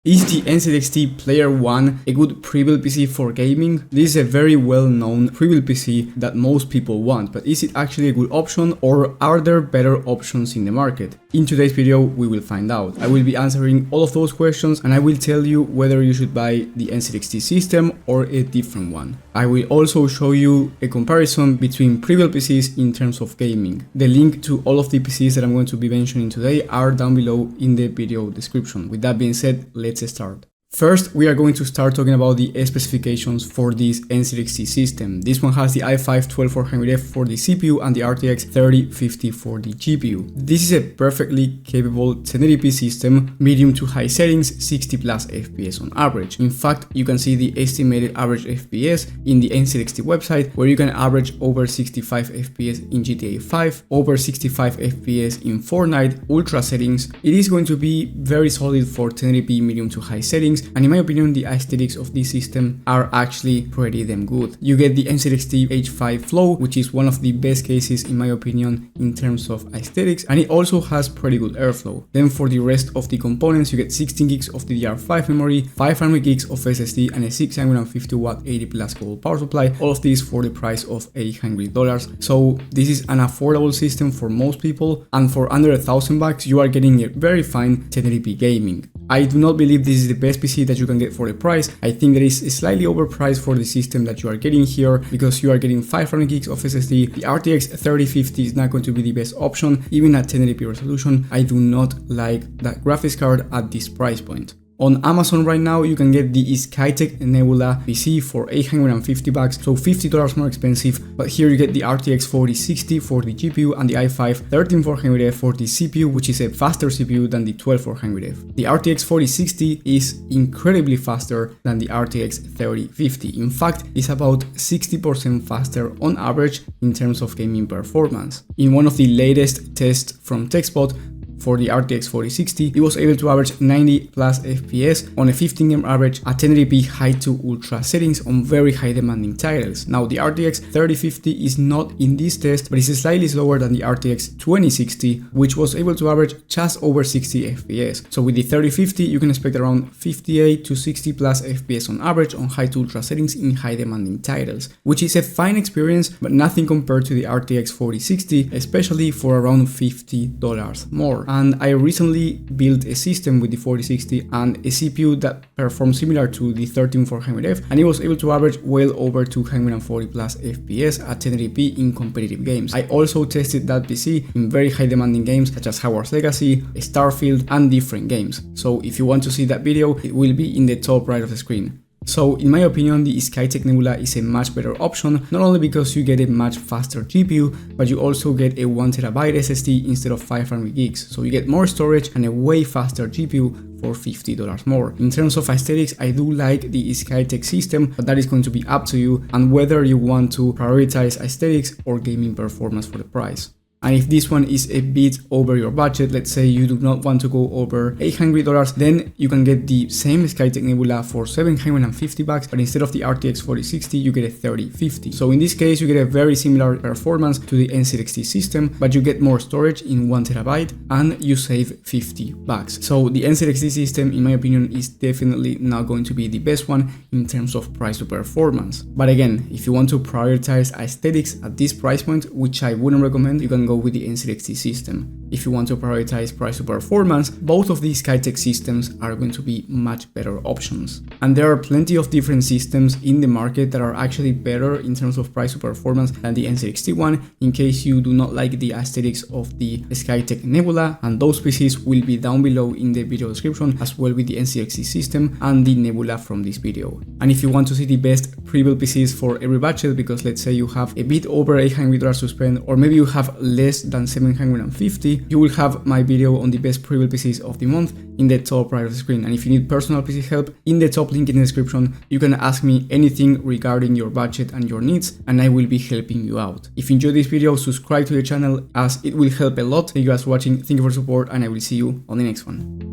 Is the NZXT Player One a good pre-built PC for gaming? This is a very well-known pre-built PC that most people want, but is it actually a good option or are there better options in the market? In today's video, we will find out. I will be answering all of those questions and I will tell you whether you should buy the NZXT system or a different one. I will also show you a comparison between pre-built PCs in terms of gaming. The link to all of the PCs that I'm going to be mentioning today are down below in the video description. With that being said, let's start. First, we are going to start talking about the specifications for this NZXT system. This one has the i5-12400F for the CPU and the RTX 3050 for the GPU. This is a perfectly capable 1080p system, medium to high settings, 60 plus FPS on average. In fact, you can see the estimated average FPS in the NZXT website, where you can average over 65 FPS in GTA 5, over 65 FPS in Fortnite, ultra settings. It is going to be very solid for 1080p medium to high settings. And in my opinion, the aesthetics of this system are actually pretty damn good. You get the NZXT H5 Flow, which is one of the best cases in my opinion in terms of aesthetics, and it also has pretty good airflow. Then for the rest of the components, you get 16 gigs of DDR5 memory, 500 gigs of SSD, and a 650 watt 80 plus volt power supply. All of these for the price of $800. So this is an affordable system for most people, and for under $1,000 you are getting a very fine 1080p gaming. I do not believe this is the best PC that you can get for the price. I think that is slightly overpriced for the system that you are getting here, because you are getting 500 gigs of SSD. The RTX 3050 is not going to be the best option, even at 1080p resolution. I do not like that graphics card at this price point. On Amazon right now, you can get the Skytech Nebula PC for $850, so $50 more expensive, but here you get the RTX 4060 for the GPU and the i5-13400F for the CPU, which is a faster CPU than the 12400F. The RTX 4060 is incredibly faster than the RTX 3050. In fact, it's about 60% faster on average in terms of gaming performance. In one of the latest tests from TechSpot, for the RTX 4060, it was able to average 90 plus FPS on a 15 game average at 1080p high to ultra settings on very high demanding titles. Now the RTX 3050 is not in this test, but it's slightly slower than the RTX 2060, which was able to average just over 60 FPS. So with the 3050, you can expect around 58 to 60 plus FPS on average on high to ultra settings in high demanding titles, which is a fine experience, but nothing compared to the RTX 4060, especially for around $50 more. And I recently built a system with the 4060 and a CPU that performed similar to the 13400F, and it was able to average well over 240 plus FPS at 1080p in competitive games. I also tested that PC in very high demanding games such as Hogwarts Legacy, Starfield, and different games. So if you want to see that video, it will be in the top right of the screen. So in my opinion, the Skytech Nebula is a much better option, not only because you get a much faster GPU, but you also get a 1TB SSD instead of 500 gigs. So you get more storage and a way faster GPU for $50 more. In terms of aesthetics, I do like the Skytech system, but that is going to be up to you and whether you want to prioritize aesthetics or gaming performance for the price. And if this one is a bit over your budget, let's say you do not want to go over $800, then you can get the same Skytech Nebula for $750, but instead of the RTX 4060, you get a 3050. So in this case, you get a very similar performance to the NZXT system, but you get more storage in 1TB and you save $50. So the NZXT system, in my opinion, is definitely not going to be the best one in terms of price to performance. But again, if you want to prioritize aesthetics at this price point, which I wouldn't recommend, you can go with the NZXT system. If you want to prioritize price to performance, both of these Skytech systems are going to be much better options. And there are plenty of different systems in the market that are actually better in terms of price to performance than the NZXT one, in case you do not like the aesthetics of the Skytech Nebula, and those PCs will be down below in the video description, as well with the NZXT system and the Nebula from this video. And if you want to see the best pre-built PCs for every budget, because let's say you have a bit over $800 to spend, or maybe you have less than $750, you will have my video on the best pre-built PCs of the month in the top right of the screen. And if you need personal PC help, in the top link in the description, you can ask me anything regarding your budget and your needs, and I will be helping you out. If you enjoyed this video, subscribe to the channel as it will help a lot. Thank you guys for watching, thank you for support, and I will see you on the next one.